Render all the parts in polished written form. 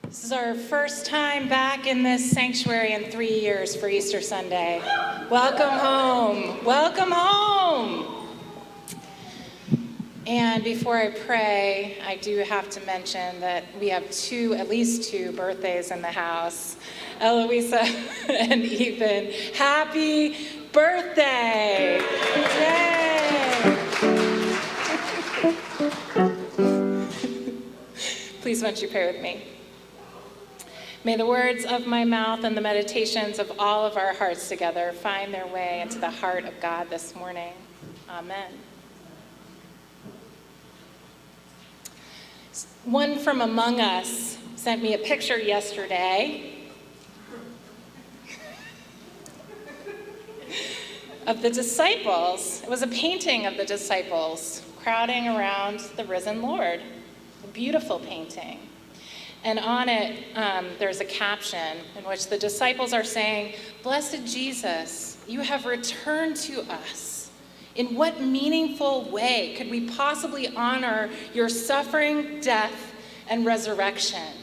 This is our first time back in this sanctuary in 3 years for Easter Sunday. Welcome home. Welcome home. And before I pray, I do have to mention that we have at least two birthdays in the house. Eloisa and Ethan, happy birthday! Yay! Please won't you pray with me? May the words of my mouth and the meditations of all of our hearts together find their way into the heart of God this morning. Amen. One from among us sent me a picture yesterday of the disciples. It was a painting of the disciples crowding around the risen Lord. A beautiful painting. And on it, there's a caption in which the disciples are saying, "Blessed Jesus, you have returned to us. In what meaningful way could we possibly honor your suffering, death, and resurrection?"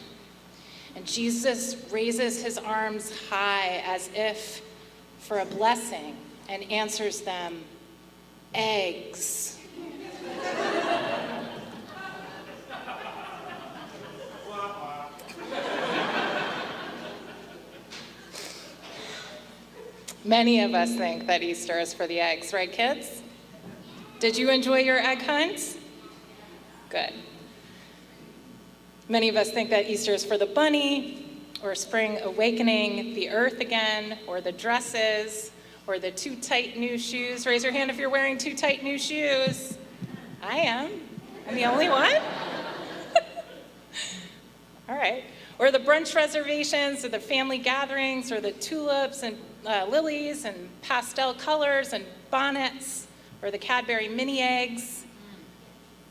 And Jesus raises his arms high as if for a blessing and answers them, "Eggs." Many of us think that Easter is for the eggs, right, kids? Did you enjoy your egg hunt? Good. Many of us think that Easter is for the bunny, or spring awakening, the earth again, or the dresses, or the too tight new shoes. Raise your hand if you're wearing too tight new shoes. I am. I'm the only one? All right. Or the brunch reservations, or the family gatherings, or the tulips and lilies and pastel colors and bonnets, or the Cadbury mini eggs.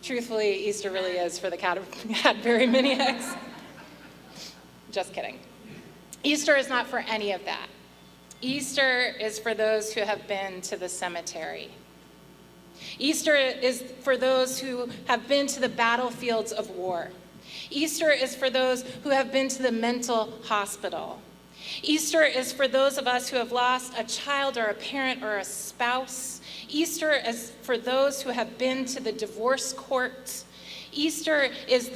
Truthfully, Easter really is for the Cadbury mini eggs. Just kidding. Easter is not for any of that. Easter is for those who have been to the cemetery. Easter is for those who have been to the battlefields of war. Easter is for those who have been to the mental hospital. Easter is for those of us who have lost a child or a parent or a spouse. Easter is for those who have been to the divorce court. Easter is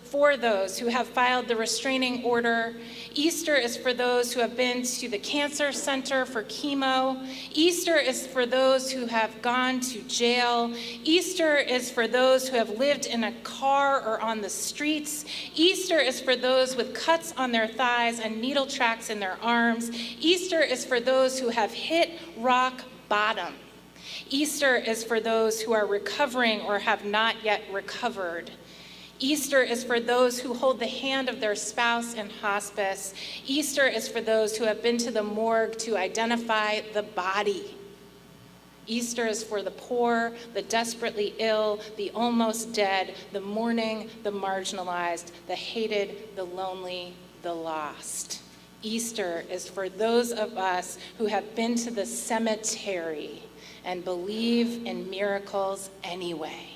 for those who have filed the restraining order. Easter is for those who have been to the cancer center for chemo. Easter is for those who have gone to jail. Easter is for those who have lived in a car or on the streets. Easter is for those with cuts on their thighs and needle tracks in their arms. Easter is for those who have hit rock bottom. Easter is for those who are recovering or have not yet recovered. Easter is for those who hold the hand of their spouse in hospice. Easter is for those who have been to the morgue to identify the body. Easter is for the poor, the desperately ill, the almost dead, the mourning, the marginalized, the hated, the lonely, the lost. Easter is for those of us who have been to the cemetery and believe in miracles anyway.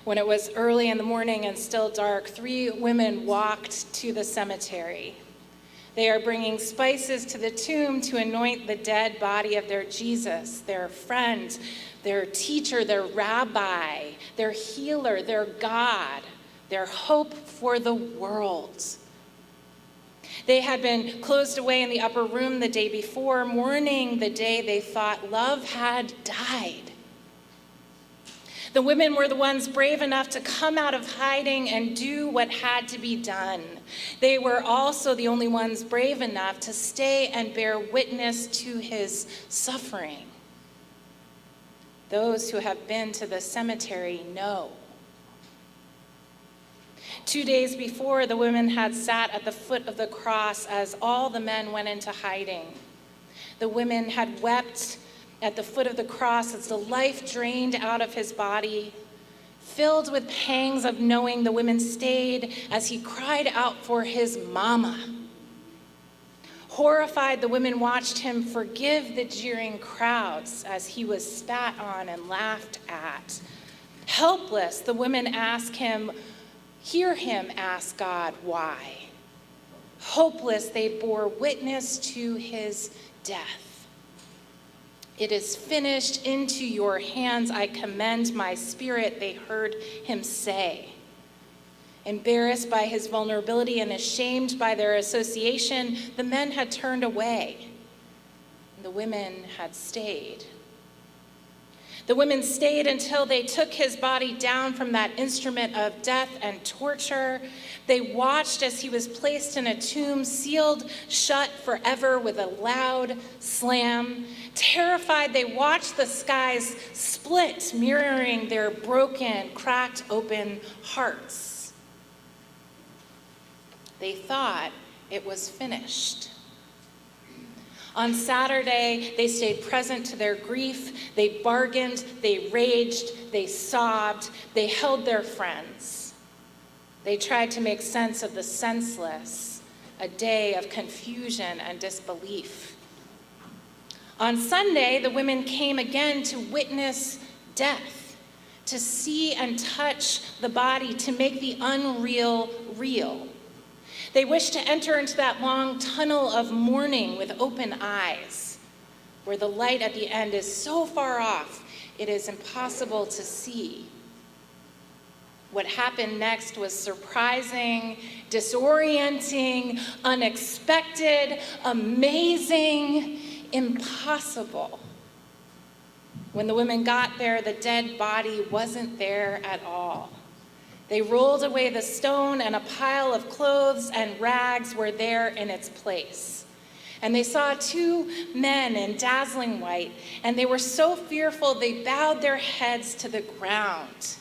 When it was early in the morning and still dark, 3 women walked to the cemetery. They are bringing spices to the tomb to anoint the dead body of their Jesus, their friend, their teacher, their rabbi, their healer, their God, their hope for the world. They had been closed away in the upper room the day before, mourning the day they thought love had died. The women were the ones brave enough to come out of hiding and do what had to be done. They were also the only ones brave enough to stay and bear witness to his suffering. Those who have been to the cemetery know. 2 days before, the women had sat at the foot of the cross as all the men went into hiding. The women had wept at the foot of the cross as the life drained out of his body. Filled with pangs of knowing, the women stayed as he cried out for his mama. Horrified, the women watched him forgive the jeering crowds as he was spat on and laughed at. Helpless, the women asked him, hear him ask God why. Hopeless, they bore witness to his death. It is finished. Into your hands I commend my spirit, they heard him say. Embarrassed by his vulnerability and ashamed by their association, the men had turned away, and the women had stayed. The women stayed until they took his body down from that instrument of death and torture. They watched as he was placed in a tomb, sealed shut forever with a loud slam. Terrified, they watched the skies split, mirroring their broken, cracked open hearts. They thought it was finished. On Saturday, they stayed present to their grief. They bargained, they raged, they sobbed, they held their friends. They tried to make sense of the senseless, a day of confusion and disbelief. On Sunday, the women came again to witness death, to see and touch the body, to make the unreal real. They wished to enter into that long tunnel of mourning with open eyes, where the light at the end is so far off, it is impossible to see. What happened next was surprising, disorienting, unexpected, amazing, impossible. When the women got there, the dead body wasn't there at all. They rolled away the stone, and a pile of clothes and rags were there in its place. And they saw two men in dazzling white, and they were so fearful they bowed their heads to the ground.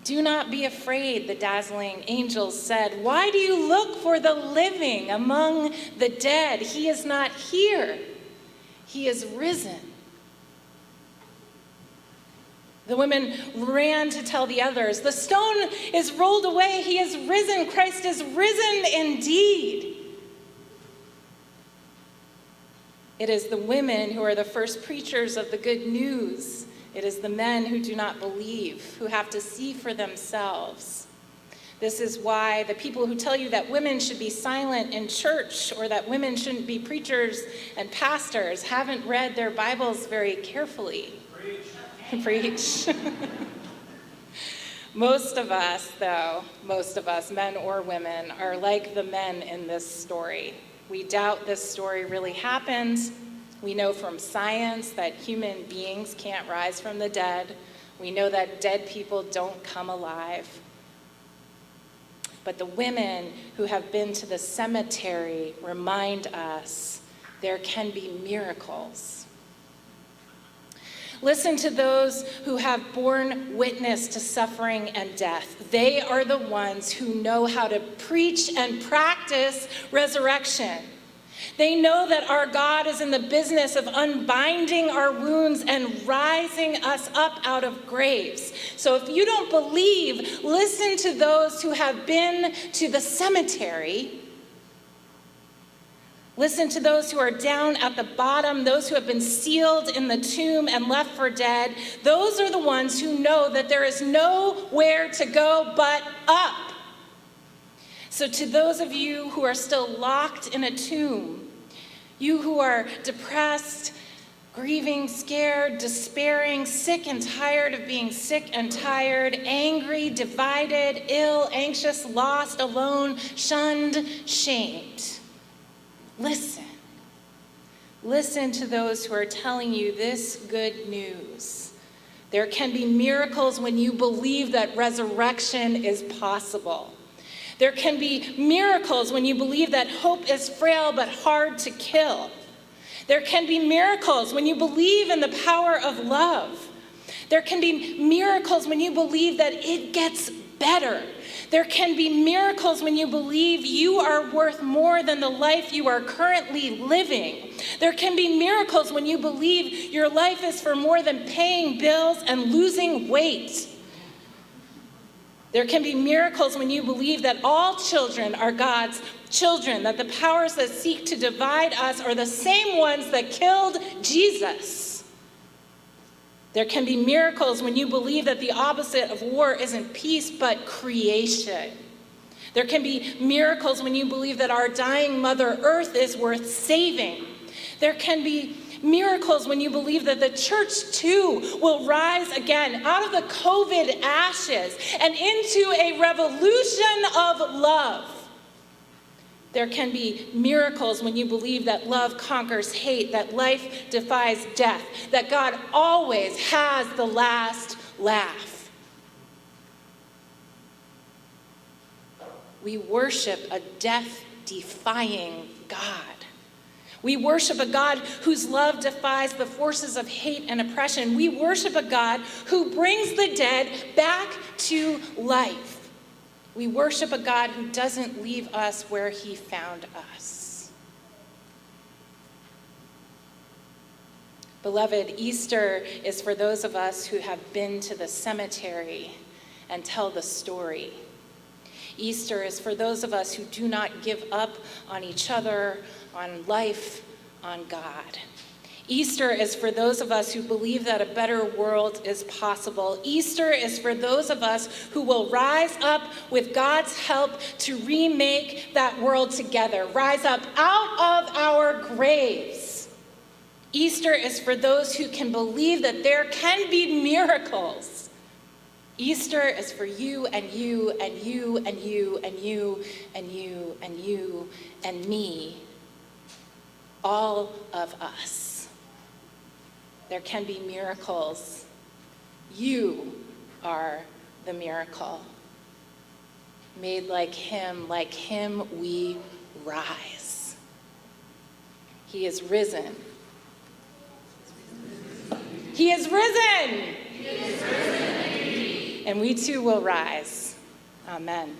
"Do not be afraid," the dazzling angels said. "Why do you look for the living among the dead? He is not here. He is risen." The women ran to tell the others, "The stone is rolled away. He is risen. Christ is risen indeed." It is the women who are the first preachers of the good news. It is the men who do not believe, who have to see for themselves. This is why the people who tell you that women should be silent in church or that women shouldn't be preachers and pastors haven't read their Bibles very carefully. Preach. Most of us, men or women, are like the men in this story. We doubt this story really happened. We know from science that human beings can't rise from the dead. We know that dead people don't come alive. But the women who have been to the cemetery remind us there can be miracles. Listen to those who have borne witness to suffering and death. They are the ones who know how to preach and practice resurrection. They know that our God is in the business of unbinding our wounds and rising us up out of graves. So if you don't believe, listen to those who have been to the cemetery. Listen to those who are down at the bottom, those who have been sealed in the tomb and left for dead. Those are the ones who know that there is nowhere to go but up. So to those of you who are still locked in a tomb, you who are depressed, grieving, scared, despairing, sick and tired of being sick and tired, angry, divided, ill, anxious, lost, alone, shunned, shamed. Listen to those who are telling you this good news. There can be miracles when you believe that resurrection is possible. There can be miracles when you believe that hope is frail but hard to kill. There can be miracles when you believe in the power of love. There can be miracles when you believe that it gets better. There can be miracles when you believe you are worth more than the life you are currently living. There can be miracles when you believe your life is for more than paying bills and losing weight. There can be miracles when you believe that all children are God's children, that the powers that seek to divide us are the same ones that killed Jesus. There can be miracles when you believe that the opposite of war isn't peace, but creation. There can be miracles when you believe that our dying Mother Earth is worth saving. There can be miracles when you believe that the church too will rise again out of the COVID ashes and into a revolution of love. There can be miracles when you believe that love conquers hate, that life defies death, that God always has the last laugh. We worship a death-defying God. We worship a God whose love defies the forces of hate and oppression. We worship a God who brings the dead back to life. We worship a God who doesn't leave us where he found us. Beloved, Easter is for those of us who have been to the cemetery and tell the story. Easter is for those of us who do not give up on each other, on life, on God. Easter is for those of us who believe that a better world is possible. Easter is for those of us who will rise up with God's help to remake that world together, rise up out of our graves. Easter is for those who can believe that there can be miracles. Easter is for you and you and you and you and you and you and you and me, all of us. There can be miracles. You are the miracle. Made like him we rise. He is risen. He is risen! He is risen indeed. And we too will rise. Amen.